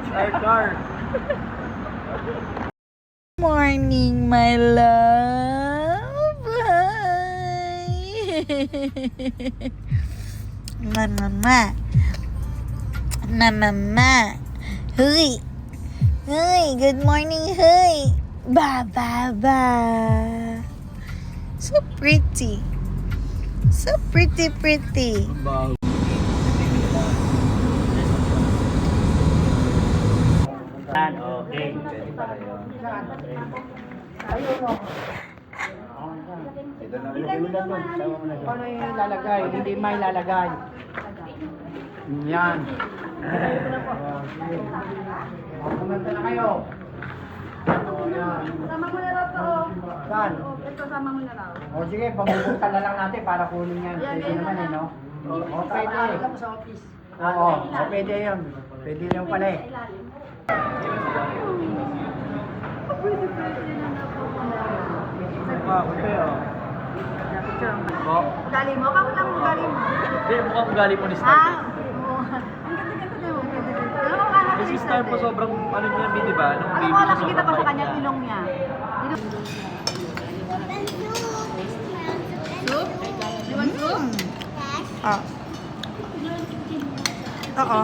Our car. Morning, my love. Hi. Mama. Mama. Huy. Huy. Good morning, huy. Ba, ba, ba. So pretty. So pretty, pretty. Okay. Pwede pa kayo. Paano yung ilalagay? Hindi may lalagay. Yan. Kumanta na kayo. Sama mo na raw to. Saan? Ito, sama mo na raw. O sige, pabubukan na lang natin para kunin yan. Pwede naman eh, no? O pwede. Oo, pwede yun. Pwede yun pala eh. Ugali mo? Bakit lang ugali mo? Hindi, mukhang ugali mo ni Star. Ah, ang ganda-ganda mo. Pero kung Kasi Star po sobrang ano niya, di ba? Nung ano baby mo, siya, nakikita ko sobrang sa kanya, bait niya. ilong niya. Soup? You want soup? Ah. Oo.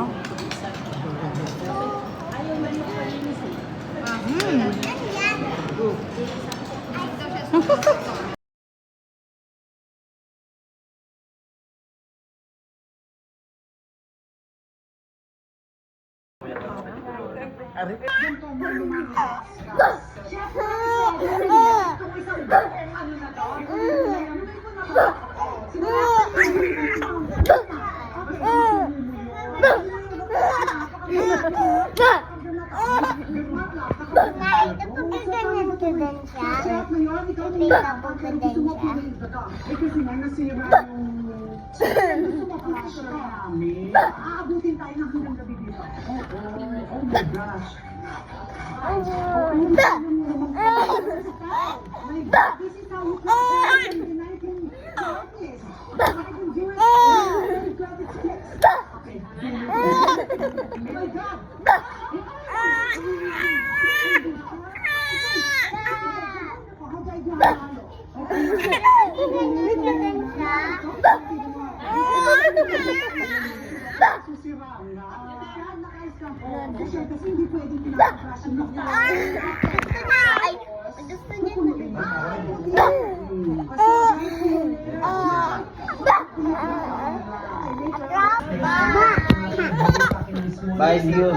Bye, see you.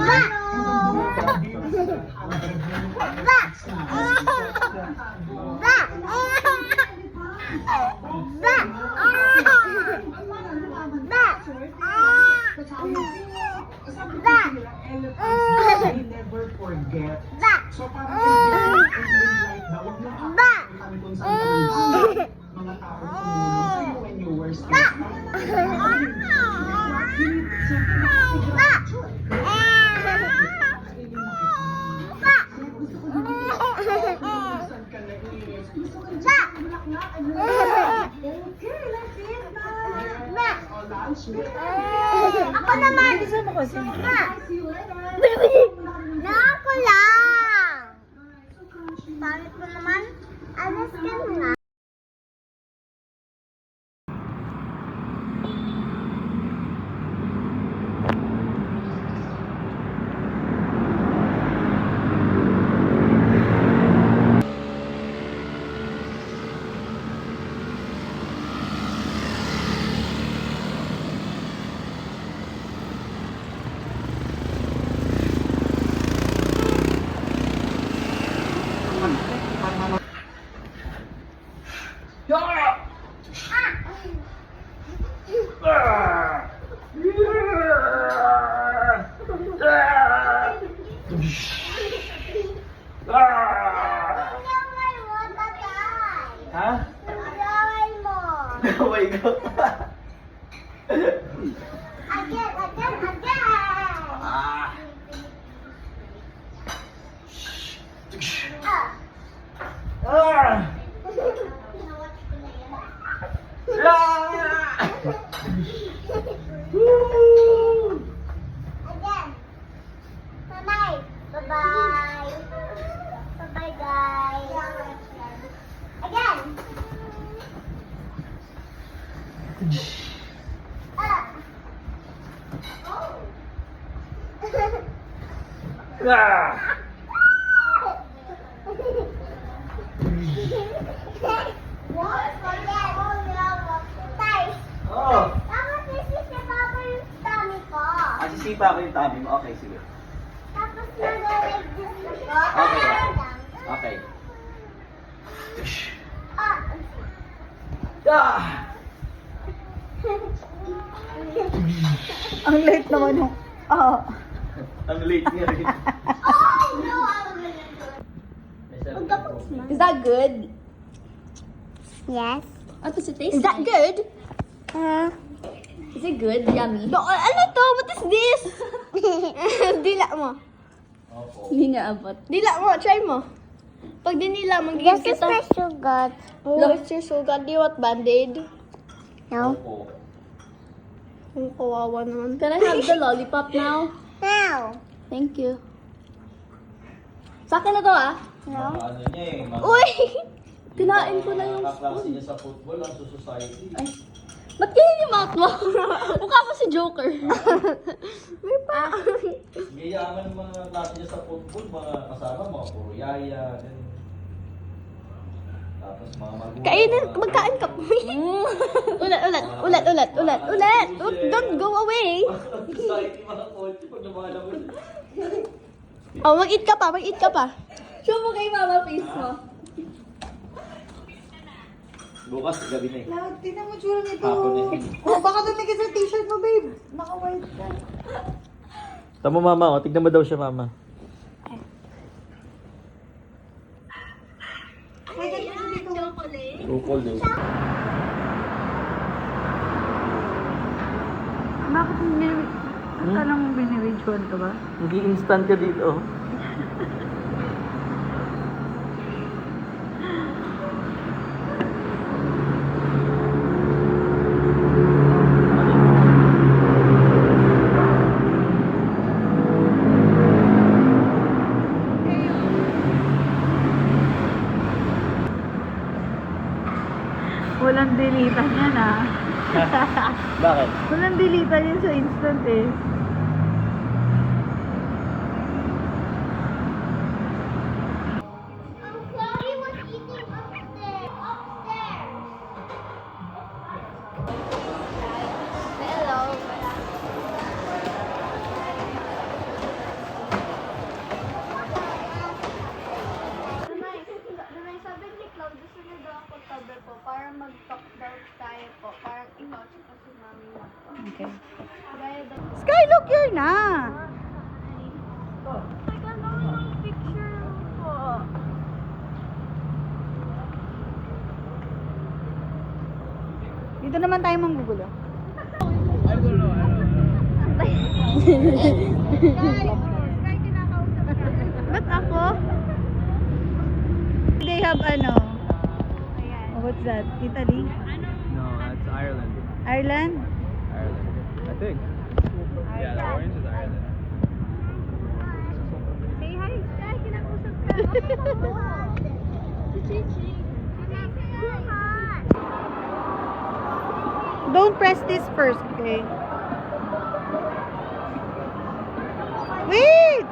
Ako naman! Gusto mo kasi? Na ako lang! Pangit mo naman? Alas ka na. Ha? Agawin mo! Oh my God. Again! Ah. Ah. Woo! Again! Mama! Bye-bye. Bye-bye, guys. Again. Ah! What? Tay, Oh! dapat isisipapa yung tummy ko. Sisipa ko yung tummy mo. Okay, sige. Tapos nag-like this ko. Okay. Okay. Ah. Ah! Ang late naman yung... Oo. Ang late niya rin. Oh, no, I'm gonna do it. Is that good? Yes. What does it taste Is that good? Is it good? Yummy. No, ano to? What is this? Dila mo. Opo. Hindi niya abot. Dila mo, try mo. Pag dinila, mag-give This is kita. my sugar. Oh, it's your sugar. Do you want Band-Aid? No. Opo. Ang kawawa naman. Can I have the lollipop now? No. Thank you. Sa akin na to ah. No. Ano niya eh. Uy! Kinain ko na yung kaklase niya sa football, ang society. Ay. Ba't kaya yung mouth mo? Mukha ko si Joker. May pa. Gayaman ng mga klase niya sa football, mga kasama, mga puro yaya. Ganun. Tapos mga magulang. Kainin, magkain ka. Ulit. Don't go away. Society, mga kotse, pag lumalabas. Oh, mag-eat ka pa. Show mo kay mama face mo. Bukas, gabi na eh. Tingnan mo tsura nito. Hapon na eh. Oh, baka tumigil sa t-shirt mo, babe. Naka-white ka. Tama mama, o. Tignan mo daw siya mama. May ganyan dito. Trupol daw. Bakit ka lang binividuan ka ba? Hindi instant ka dito. Walang dilitan yan ah. Bakit? Walang dilitan yan sa instant eh. Chloe was eating upstairs. Hello. Nanay, sabi ni Cloud, gusto niya daw ako tabi po para mag-talk daw tayo po. Parang ikaw tsaka si mami mo po. Okay. Gaya daw. Sky, look, you're na. Teka lang yung picture po. Dito naman tayo manggugulo. Ba't ako? They have ano? Oh, what's that? Italy? No, that's Ireland. Ireland? Ireland. I think. Yeah, the orange is Ireland. Say hi, Sky. Kinakusap ka. Si Chichi. Don't press this first, okay? Wait!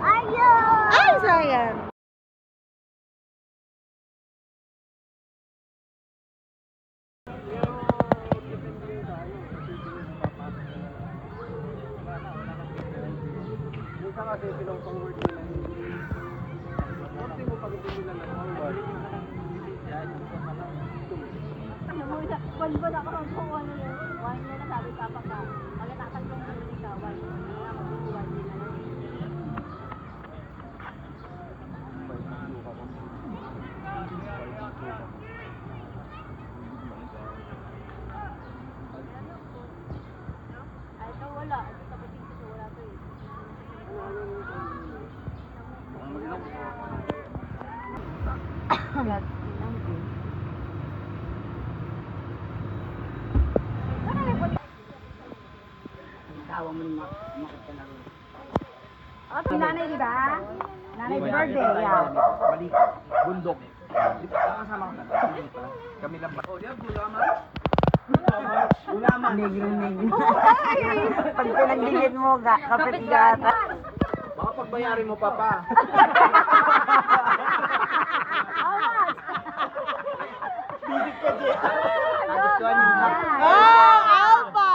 Ay, sayang. Buwan ako ng kung ano yun. Wine niya na sabi papa ka. Magkatakan ko ng hindi ka. Wine. Hindi ako buwan nila. Ay, ito wala. Ito sa pating ko wala to eh. Tawa mo na makita na rin. nanay, di ba? Nanay's birthday, yeah. Mali. Bundok. Kasama ka na. Kami lang ba? Oh, diyan, gulaman. Gulaman. Negro. Pag pinagdingit mo, kapit gata. Baka pagbayarin mo pa pa. Alpha!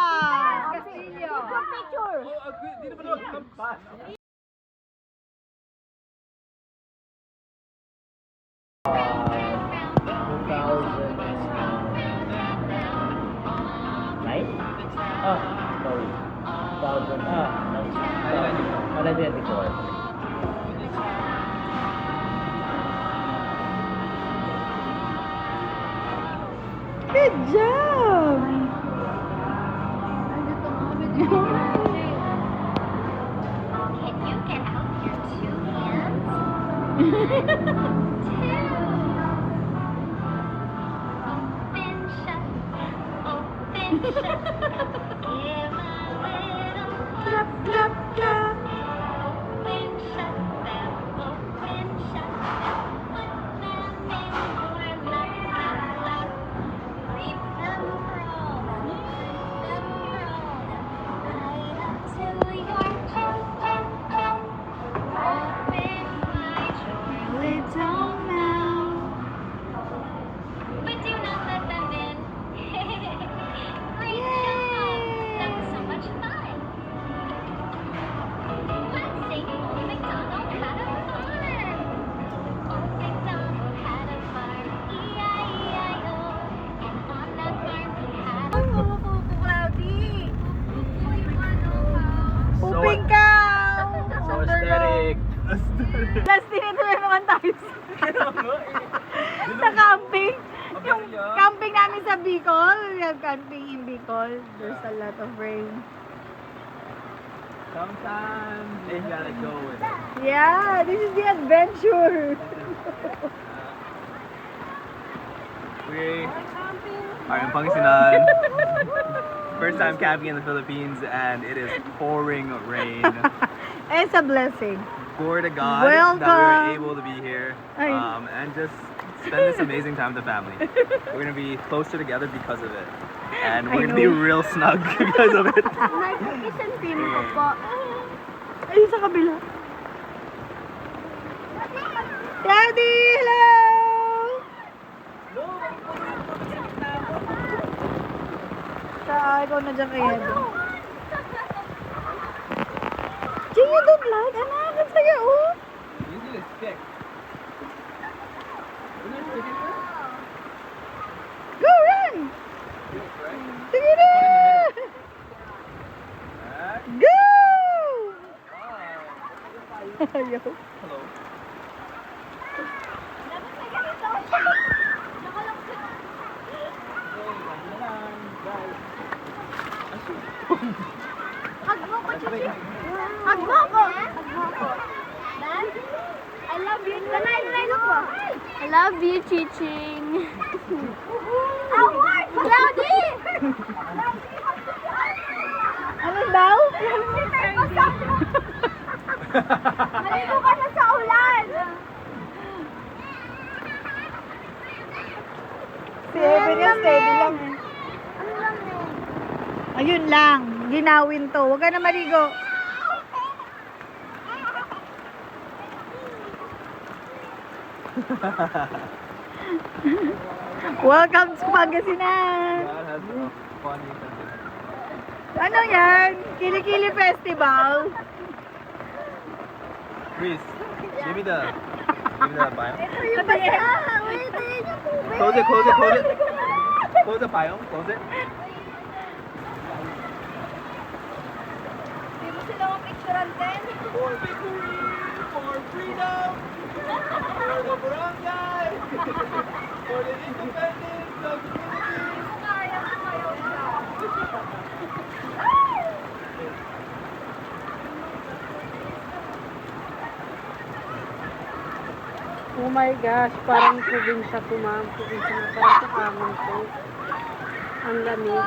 Good job! Can you get out your 2 hands? 2. Open, shut. Give a little Clap, clap, clap. open, shut them. Open, shut them. Put them in your lap. Leave them roll. Right up to your chin. Open wide your little mouth. But do not let them in. Great job! That was so much fun. Let's sing Old MacDonald Had a Farm. Old MacDonald had a farm, E-I-E-I-O. And on that farm he had a cloudy. Pooping cow! So aesthetic. Last dinito na naman tayo sa camping. Yung camping namin sa Bicol. We have camping in Bicol. There's a lot of rain. Sometimes you gotta go with it. Yeah, this is the adventure. We are in Pangasinan. First time camping in the Philippines, and it is pouring rain. It's a blessing. Glory to God that we Welcome. were able to be here Ay. and just spend this amazing time with the family. We're gonna be closer together because of it, and we're gonna be real snug because of it. Isang team ko po. Ay, sa kabila. Daddy, hello! Ikaw na dyan kay Edo. Jay, you don't like? Anak, ang saya, oh. Usually it's thick. Go, run! Sige na! Go! Ayaw. Hello. Hug mo ko, Chichi. Hug mo ko. Dad, I love you. Nanay ko. I love you, Chiching. Award! Cloudy! Ano daw? Maligo ka na sa ulan. Si Evan yung steady lang. Ano lang yun? Ayun lang. Ginawin to. Huwag ka na maligo. Welcome to Pangasinan! God has a funny sense of humor. Ano yan? Kilikili Festival? Reese, give me the biome. Ano yan? Wait, ayun yung tubig. Close it, close it, close it. Close the biome, close it. Hindi mo sila mapicturean din. For victory, for freedom, for the barangay, for the independence of the Philippines. Kaya sumayaw siya. Oh my gosh, parang probinsya to, ma'am. Probinsya na parang sa amin to. Ang lamig.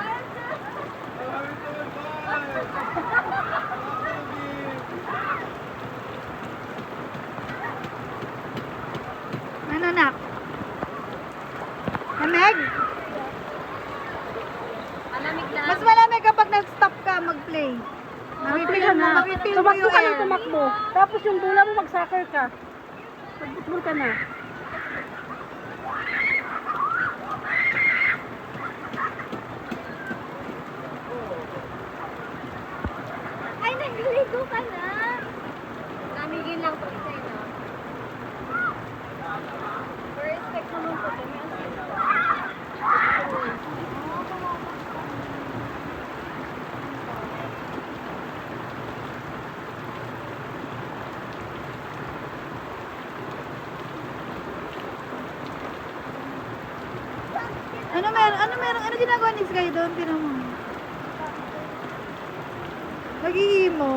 ka na. Tumakbo ka ng tumakbo. Tapos yung tula mo, mag-soccer ka. Mag-football ka na. Ay, nagliligo ka na. Namigil lang po isa na. Respect naman po kami. Ano ginagawa ni Sky doon? Tinan mo. Nag-i-emo.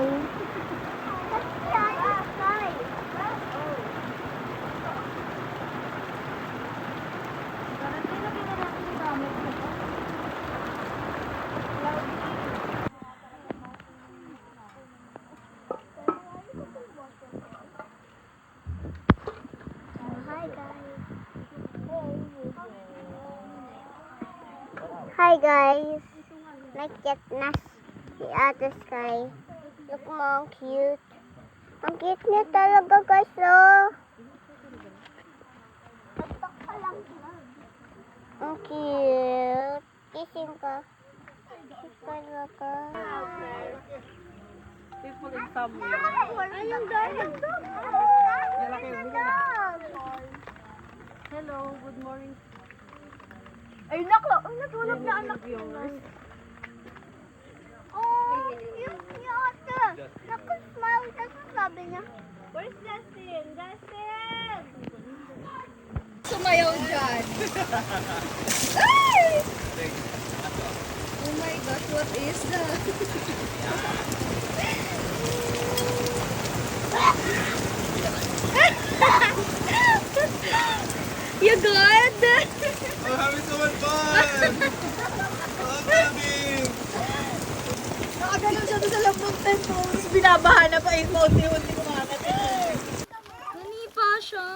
Hi guys! Nag-get na si Ate Sky. Look mo, ang cute. Ang cute niya talaga guys, oh. Ang cute. Kissing ka. Kiss ka ka. People in somewhere. Anong dahil? Hello, good morning. Ay, nakla. Ay, natulog na anak ko. Oh, cute niya ate. Naku-smile. Tapos sabi niya, where's Justin? Justin! Sumayaw dyan. Ay! Oh my gosh, what is that? You good? I'm having so much fun! I'm having! Nakagalaw siya doon sa lambong tent mo. Tapos binabahan na pa yung konti-unti kumakatin. Nanipa siya.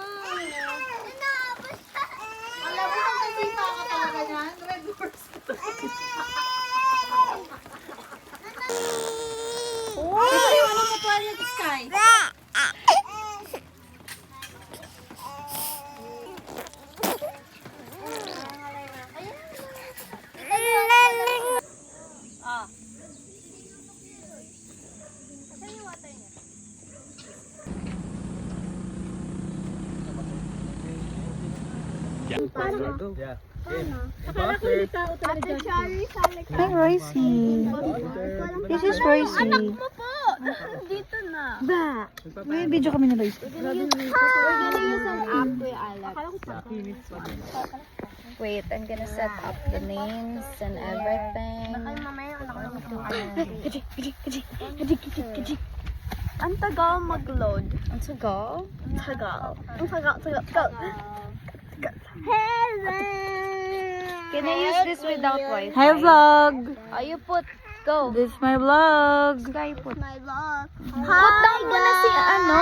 Alam mo, ang nasipa ka talaga niyan. Red horse ka talaga. Ito yung ano mo tuwalya ni Sky. Yeah. Hi, Royce. This is Royce. Anak mo po! Dito na. Ba? May video kami na Royce. We're gonna use an app with Alex. Wait, I'm gonna set up the names and everything. Mamaya anak mo po. Ang tagal mag-load. Ang tagal? Ang tagal. Go. Hello! Can I use this without Wi-Fi? Hi, vlog. You put, go. This is my vlog. Sky put. My vlog. Put down mo na si ano.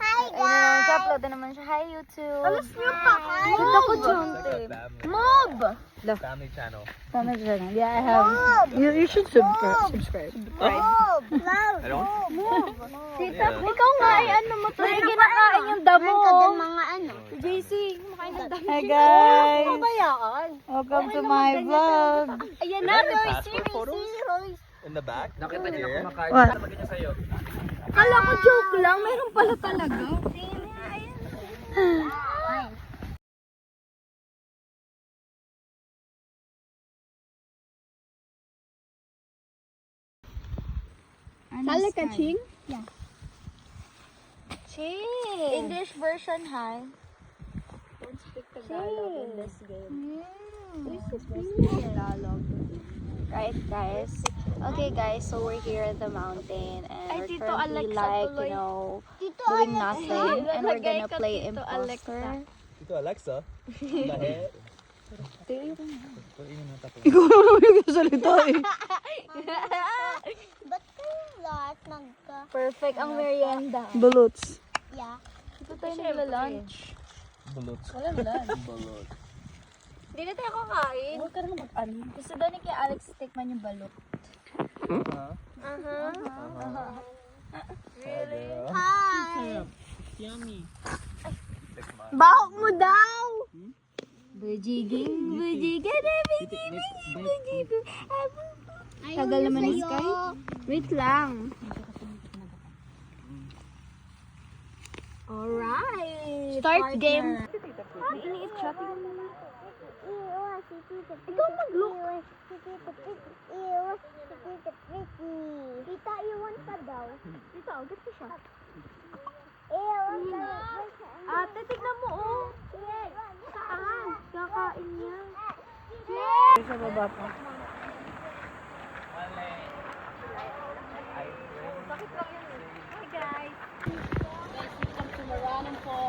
Hi Ayun, upload na naman siya. Hi, YouTube. Alas niyo pa. Kita ko Junte. Mob! Family channel. Comment channel. Yeah, I have. You should subscribe. Move. I don't? Tita, ikaw nga ay ano mo to. Ay, kinakain yung damo. Mga ano. JC, kumakain ng damo. Hi guys. Kabayaan. Welcome to my vlog. Ayan na, na, Royce, Royce. photos? Royce. In the back? Nakita niyo na kumakain. What? Lagyan niya sa'yo. Kala ko joke lang. Meron pala talaga. Sali ka, Ching? Yeah. Ching! English version, hi. Don't speak Tagalog in this game. Please speak Tagalog. Right, guys? Okay, guys, so we're here at the mountain and we're currently like, you know, doing nothing and we're gonna play imposter. Ito, Alexa. Dahil. Ikaw naman yung salita eh. Ba't kayo lahat nagka... Perfect ang merienda. Baluts. Yeah. Dito tayo nagla-lunch. Balot. Walang lunch. Balot. Hindi na tayo kakain. Huwag ka naman mag-ano. Gusto daw ni kay Alex tikman yung balot. Hi! Bahok mo daw! Bujiging, bujiging, bujiging. Tagal naman ni Sky. Wait lang. Alright! Start game. Iniit siya. Ikaw mag-look. Tita, iwan ka daw. Tita, agad ka siya. Ate, tignan mo, oh. Saan? Kakain niya. Sa baba pa.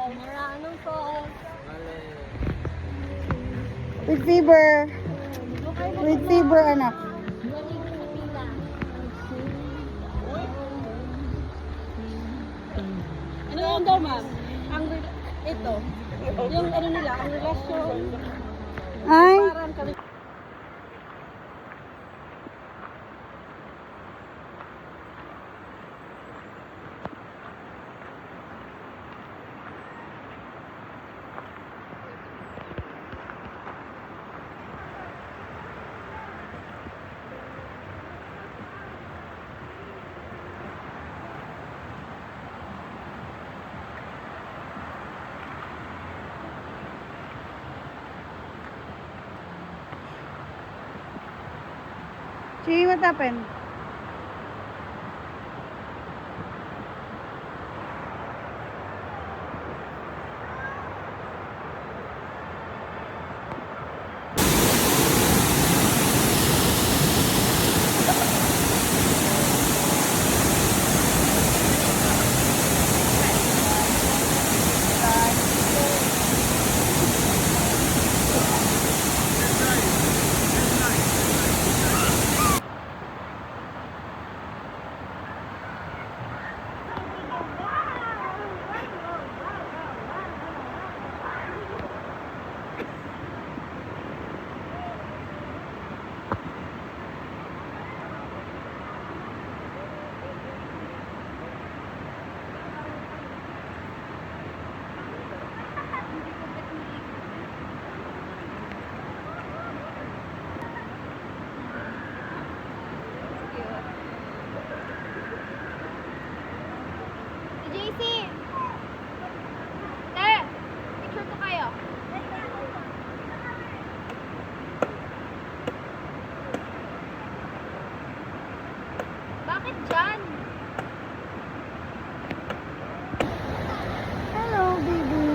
Maranong Falls. With fever. With fever, anak. Ano yun daw, ma'am? Ito. Yung ano nila, ang relasyon. Ay. Parang kami. See what happened? JC! Te! Picture ko kayo. Bakit dyan? Hello, baby.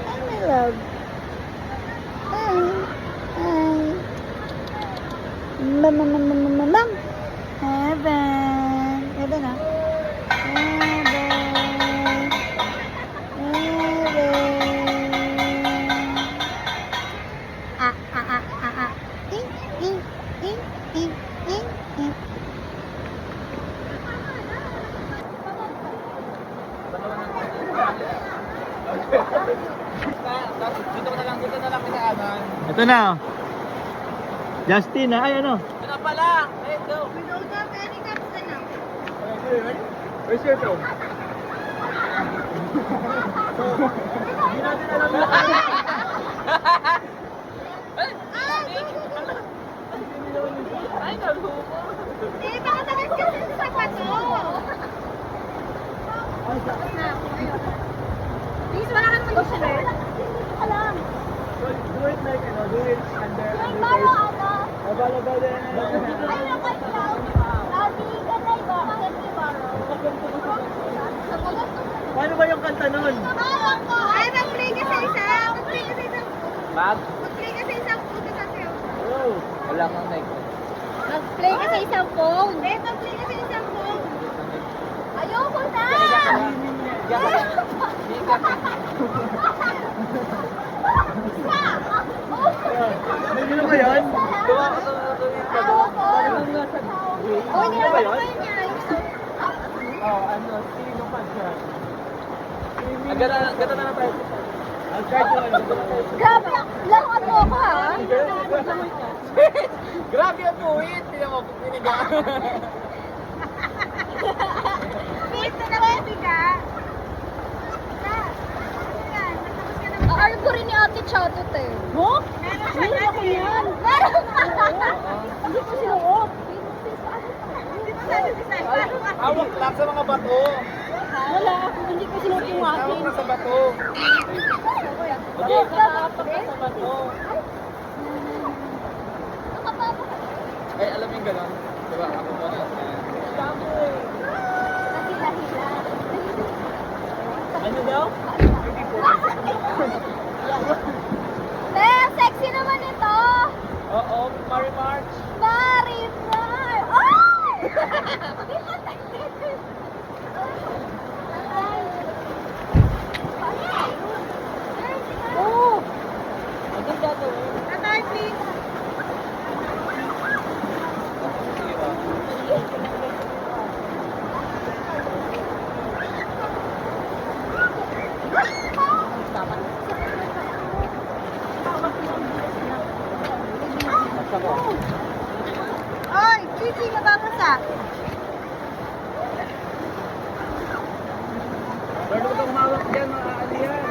Hi, my love. Hi. Hi. Bam, bam, bam, bam, bam, bam, bam. Heaven. Heaven, ah. Heaven. Heaven. Ah, ah, ah, ah, ah. Ding, ding, ding, ding, ding, ding. Ito na. Justin, ay ano? Where's your phone? Eh, baka tagas kasi sa sapato. Please, wala ka naman yung shirt. Alam. Do it like, do it under Baro, ano? About it. Ay, naman daw. Lagi ka na iba. Bakit si Baro? Paano ba yung kanta nun? Ay, mag-play ka sa isa. Mag-play ka sa isang Mag? Mag-play ka sa isang puto sa sayo. Oh, wala kang mic. Mag-play ka sa isang phone. Eh, mag-play ka sa isang phone. Ayoko na! Ano ba yun? Ayoko. Oh, hindi Ano ba naman yun? ko yun. Oh, ano, sino pa siya? Gata na tayo. I'll charge you ngayon. Grabe, laruan mo ako ha. Grabe ang puwit. Tingnan mo, piniga. Pito na ready ka. Aarap ko rin ni Ate Chatot eh. Mo? Meron ako yan. Meron ka! Hindi ko sinuot. Hawak lang sa mga bato. Wala ako. Hindi ko sinuot yung Hawak akin. lang sa bato. Okay, kakapak ka sa bato. Ay, alam yung gano'n? Diba? Ako mo na. Ano daw? Sexy naman ito! Oo, Mari March. Marimar! Oh! Oo. Maganda to. Tatay, please! Oy, Chichi, mababasa! Pero huwag kang mawak dyan, mga alihan.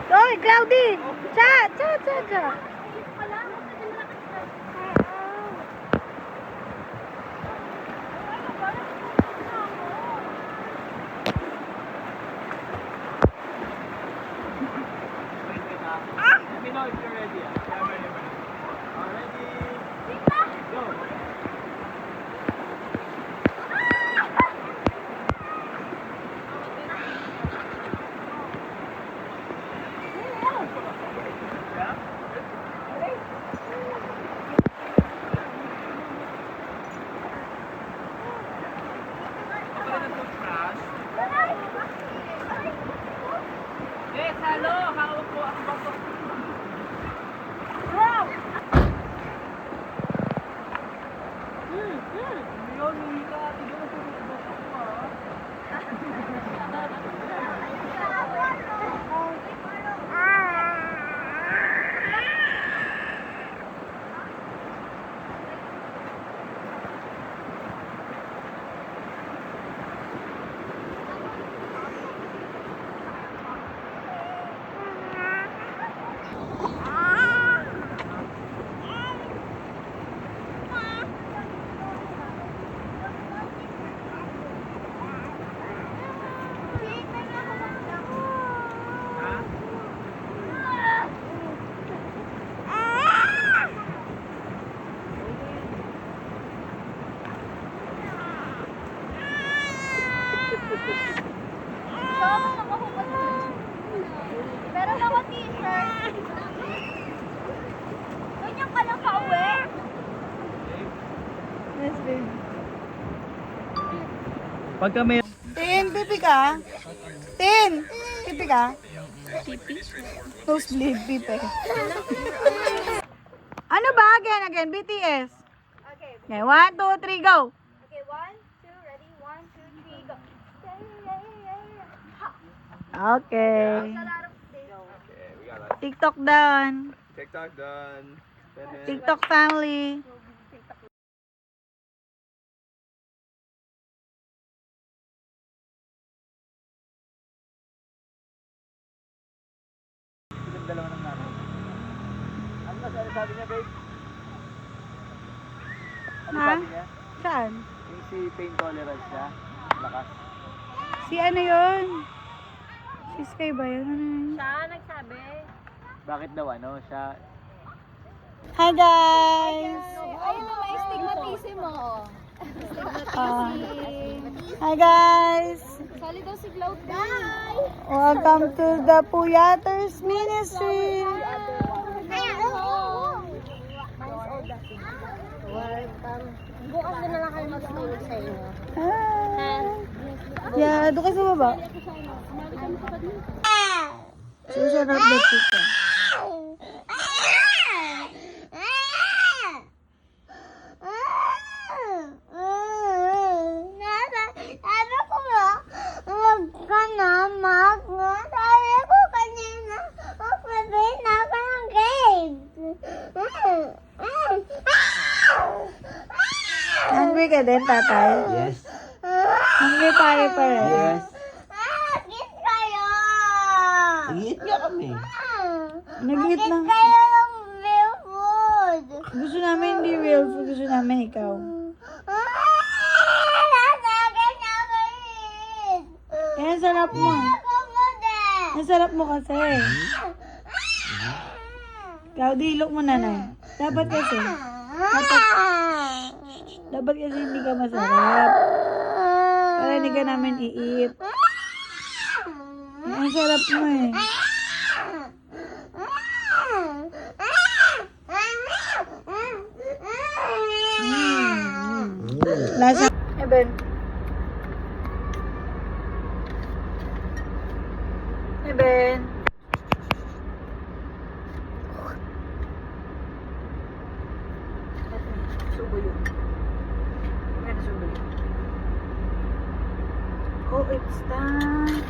Oy, Cloudy! Cha! Cha! Cha! Cha! Let me know if you're ready. Yeah, I'm ready. Ready? Go. Meron ako t-shirt. Ganyan ka lang pa-uwi. Yes, babe. Pagka may... Tin, pipi ka? Tin, pipi ka? Pipi? Nosebleed, pipi. Ano ba? Again, BTS. Okay. Okay, 1, 2, 3, go! Okay, 1, 2, ready? 1, 2, 3, go. Okay. There's a lot of this. Okay, we got that. TikTok done. TikTok done. Finish. TikTok family. Yung dalawa ng nanay. Ano na sabi niya, babe? Ano Ha? sabi niya? Saan? Yung si pain tolerance niya. Lakas. Si ano yun? Si Sky ba yun? Ano yun? Siya nagsabi. Bakit daw ano? Siya... Hi guys! Ayun na, may stigmatism mo. Hi guys! Sali daw si Cloud. Bye! Welcome to the Puyaters Ministry! Welcome Bukas din na lang kami magtulog sa inyo. Yeah, doon ka sa baba. Susunod na chika. Sabi ko nga, huwag ka na sabi ko kanina, magpabit na ako ng game. Hungry ka din, tatay? Yes. Hungry tayo pa rin. Yes. Kiss kayo! Iit nga kami. Nag-eat ng... Kayo ng real food. Gusto namin hindi real food. Gusto namin ikaw. Nasagay na kayo. Eh, ang sarap mo. Ako mo din. Ang sarap mo kasi. Ikaw, dilok mo nanay. Dapat kasi. Dapat kasi hindi ka masarap. Para hindi ka namin i-eat. Ang sarap mo eh. Lasa. Eben. Eben. Subo yun. Ano subo yun? Oh, it's time.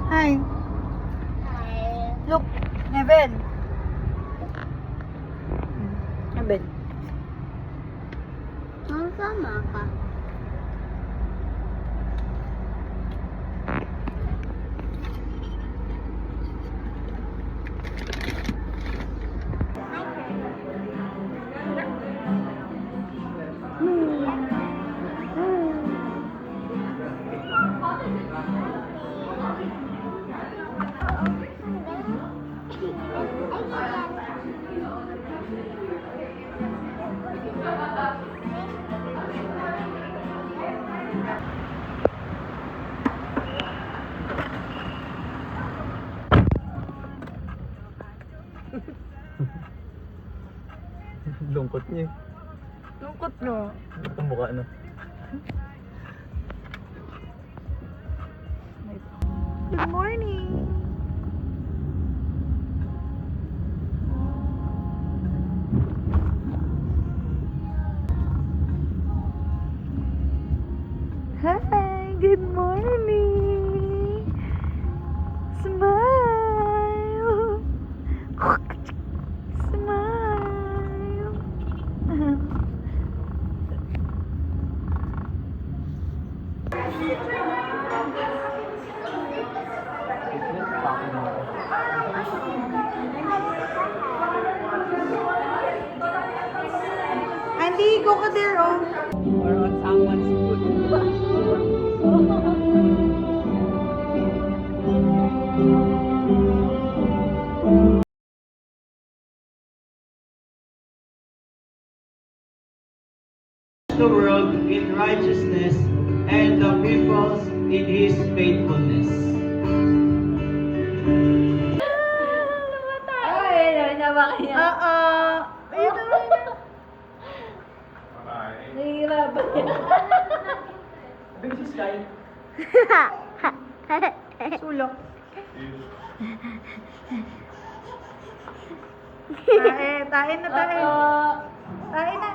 Hi. Look, Eben. Eben. Ang sama ka. Lungkot niya. Lungkot no. Ang mukha na. Good morning. Hi, good morning. Smile. Smile. Andy, go ka there, oh. Or on someone's food. The world in righteousness and the peoples in his faithfulness. Oo. Ayun na. Nahihirapan yan. Sulok. Tae na tae. Tae na.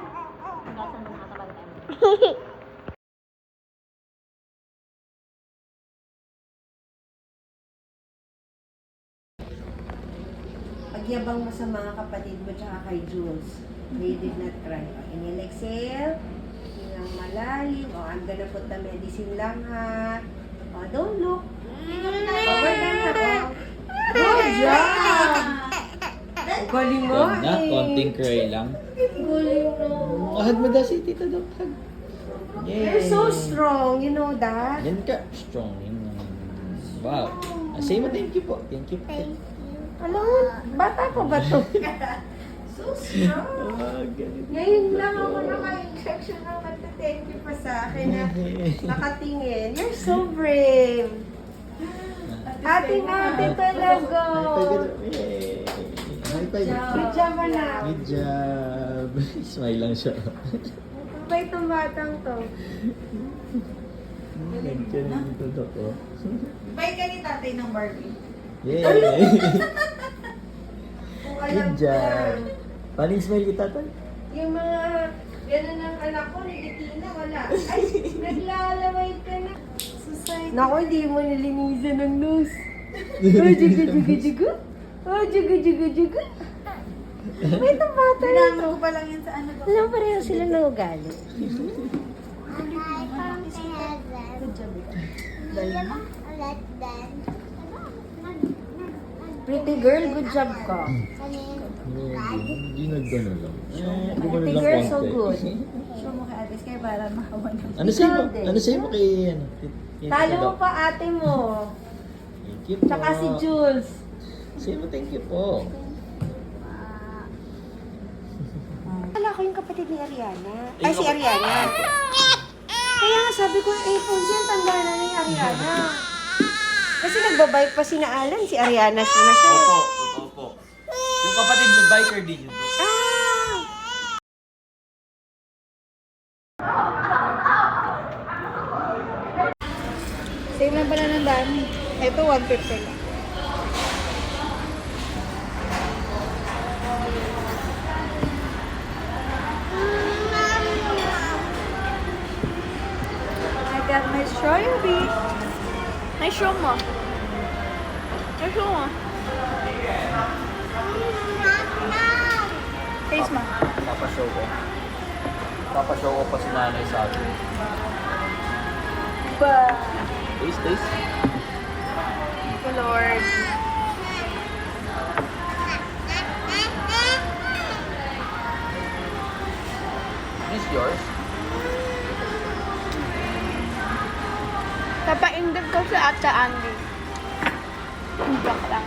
Pagyabang mo sa mga kapatid mo tsaka kay Jules. They did not cry. Inhale, exhale. Hingang malalim. O, I'm gonna put the medicine lang ha. O, don't look. Forward lang ako. Good job! Galing mo Na, konting cry lang. Galing mo. Ahad mo daw si Tita Dok. You're so strong. You know that? Yan ka. Strong. Yun. Wow. Say mo thank you po. Thank you po. Alam mo, bata ko ba to? So strong. Ngayon lang ako naka-injection ng thank you pa sa akin na nakatingin. You're so brave. Ate talaga. Yay. Good job, anak. Good job. Smile lang siya. May tumatang to. Nagkanito ko. Bay ka ni tatay ng Barbie. Yay! Kung Good alam ko job. lang. Paling smile kita, Tay? Yung mga gano'n ng anak ko, nagiging na wala. Ay, naglalaway ka na. Naku, hindi mo nilinisan ng nose. Oh, jugu, jugu, jugu. Oh, jugu, jugu, jugu. May tambata na. Pinango pa lang yan sa ano ba? Alam, pareho sila na ugali. Pretty girl, good job ka. Hindi naggano lang. Pretty girl, so good. Show mo kay Alice kayo para makawan ng Ano sa'yo mo? Ikaw din. Ano sa'yo mo kay... Ano? Talo mo pa ate mo. Thank you po. Tsaka si Jules. Sa'yo mo, thank you po. Wala ko yung kapatid ni Ariana. Ay, si Ariana. Kaya nga sabi ko, iPhone siya, tanda na ni Ariana. Kasi nagbabike pa si na Alan, si Ariana siya na siya. Opo, opo. Yung kapatid mo, biker din yun. Ah! Same lang pala ng dami. Ito, 150 lang. I got my strawberry. May show mo. May show mo. Taste mo. Papashow ko. Papashow ko pa si nanay sa akin. Ba. Taste, taste. Thank you, Lord. This yours? Kapaindog ko sa Ate Andy. Joke lang.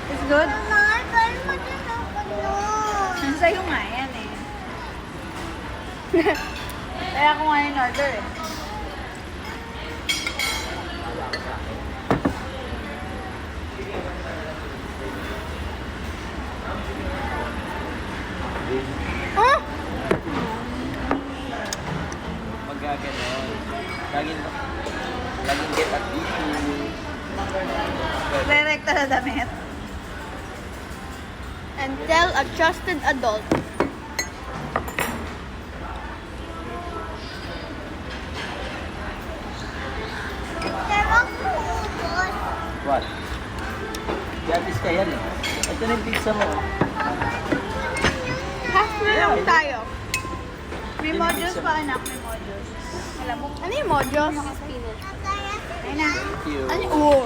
It's good? Sa'yo nga yan eh. Kaya ako nga yung order eh. Huh? Magkaganon. Laging get at dito. Direkta na damit. And tell a trusted adult. What? Gratis ka yan eh. Ito na yung pizza mo. Half na lang tayo. May Yun yung modules pizza. pa anak, may modules. Alam mo? Ano yung mojos? Ayun na. Thank you. Ano yung... Oh.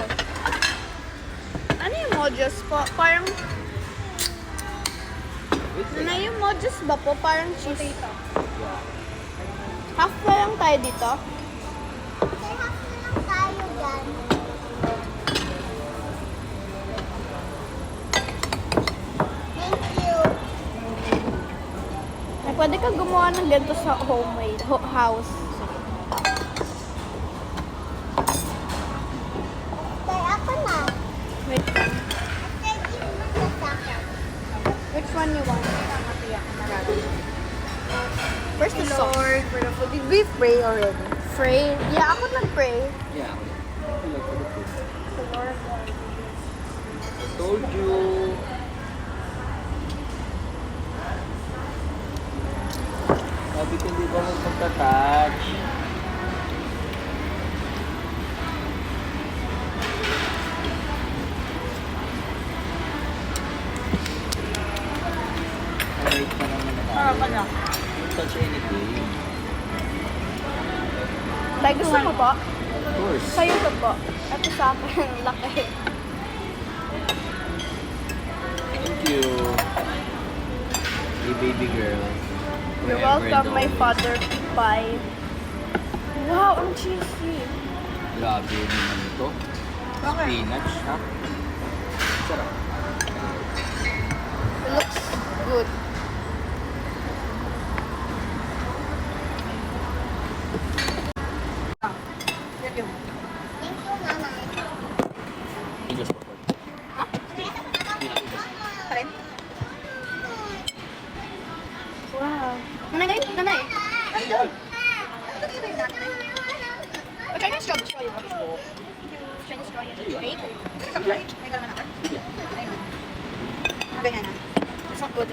Ano yung mojos po? Parang... Ano yung mojos ba po? Parang cheese. Half na lang tayo dito. Ay, pwede ka gumawa ng ganito sa homemade house. Wait lang. Which one you want? First the sauce. Lord, for the food. Did we pray already? Pray. Yeah, ako nag-pray. Yeah. Thank you, Lord, for the food. I told you. Sabi ko di ba mo pagka-touch? Alright pa naman na tayo. Harap ka na. Don't touch anything. Tay, gusto mo po? Of course. Sa'yo to po. Ito sa akin, laki. Thank you. Hey baby girl. You're Forever and welcome, my always. father pie. Wow, ang cheesy. Grabe naman ito. Spinach, ha? Sarap. It looks good. Try na straw. Try na straw yan. Shake. May galaman ako. Ganyan na. It's not good.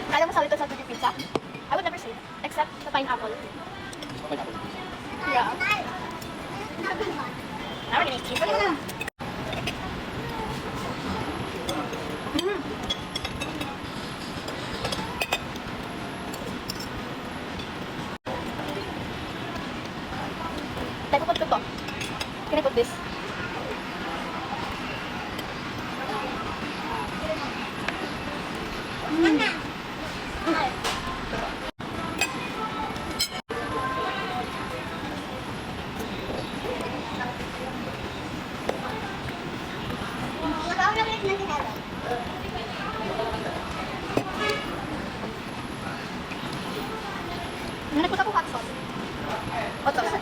Kala mo solid to sa Turkey pizza? I would never say that. Except the pineapple. Yeah. Now we're gonna eat cheese. Can I put this? Nagput ako hot sauce. Hot sauce.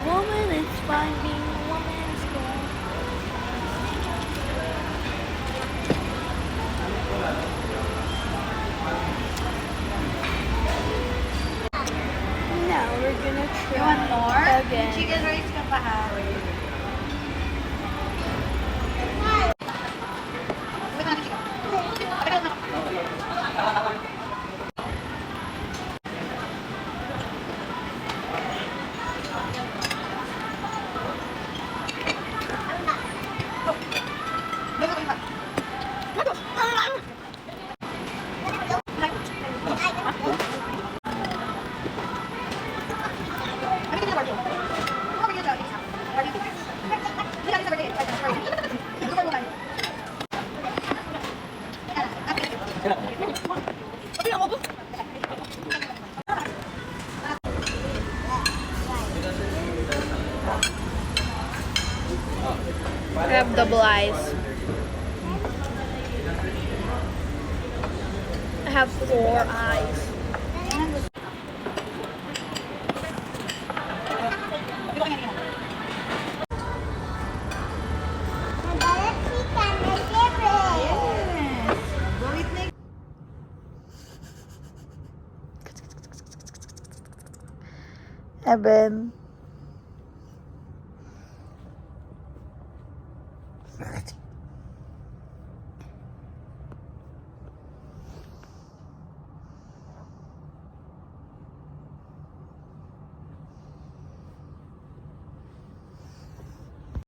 Woman is finding woman's goal. Now we're gonna try. You want more? Again. Chicken rice ka pa ha? Wait na chicken. Wait na. I have double eyes. I have 4 eyes. Eben.